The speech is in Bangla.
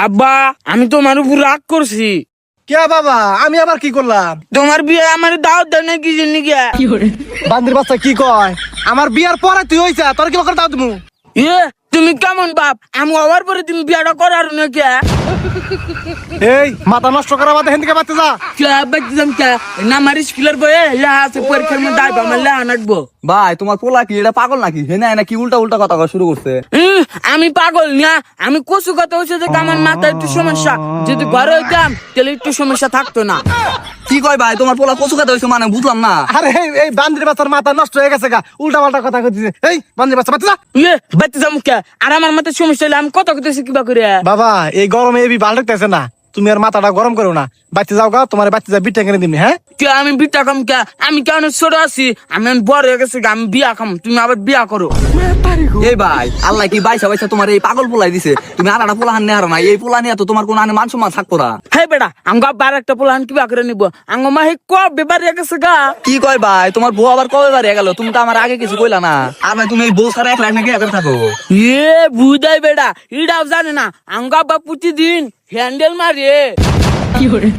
আব্বা আমি তোমার উপর রাগ করছি। কে বাবা, আমি আবার কি করলাম? তোমার বিয়ে আমার দাওয়াত দেয় না কি জন্য গিয়া? বান্দির বাচ্চা কি কয়? আমার বিয়ার পরে তুই হইছা, তোর কি করে দাও তুমি? তুমি কেমন বাপ? আমি হওয়ার পরে তুমি বিয়াটা করার না কে? এই মাথা নষ্ট করা বাদে হেন থেকে বাচ্চা যা। কে বাচ্চাম কে? না আমার স্কুলের বইয়ে লেখা আছে পরীক্ষার মধ্যে আইবা আমার লেখা নাকবো। ভাই তোমার পোলা কি এটা পাগল নাকি? হেনা এনা কি উল্টা উল্টা কথা কওয়া শুরু করছে। আমি পাগল না, আমি কচু কথা হচ্ছে যে আমার মাথায় একটু সমস্যা। যদি ঘরে হইতাম তাহলে একটু সমস্যা থাকতো না। কি কয় ভাই, তোমার পোলা কচু কথা হইছে মানে বুঝলাম না। আরে এই বান্দির বাচ্চার মাথা নষ্ট হয়ে গেছে গা, উল্টা পাল্টা কথা কইতেছে। এই বান্দির বাচ্চা বাচ্চা যা। বাচ্চা কে? আর আমার মাথায় সমস্যা হলে আমি কত কথা কিবা করে? বাবা এই গরমে এবি ভালো লাগতেছে না, তুমি আর মাথাটা গরম করো না। বাচ্চা যাও গা, তোমার বাচ্চা যা বিটা কিনে দিবি। হ্যাঁ কে আমি বিটা খাম কে? আমি কেন ছোট আছি? আমি বড় হয়ে গেছি, আমি বিয়া খাম, তুমি আবার বিয়া করো। এই ভাই আল্লাহ কি বাইসা বাইসা তোমার এই পাগল পোলাই দিছে, তুমি আর একটা পোলা হান নেহার না। এই পোলা নিয়ে তো তোমার কোনো মান সম্মান থাকবো না। হে বেটা আঙ্গ আবার একটা পোলাহান কিবা করে নিব? আঙ্গ মা হে কবে বাড়ি গেছে গা? কি কয় ভাই, তোমার বউ আবার কবে বাড়ি গেল? তুমি তো আমার আগে কিছু কইলা না। আর ভাই তুমি এই বউ সারা এক লাখ নাকি একা থাকো? বুঝাই বেটা, এটাও জানে না আঙ্গ আব্বা প্রতিদিন হ্যান্ডেল মারে। কি করে?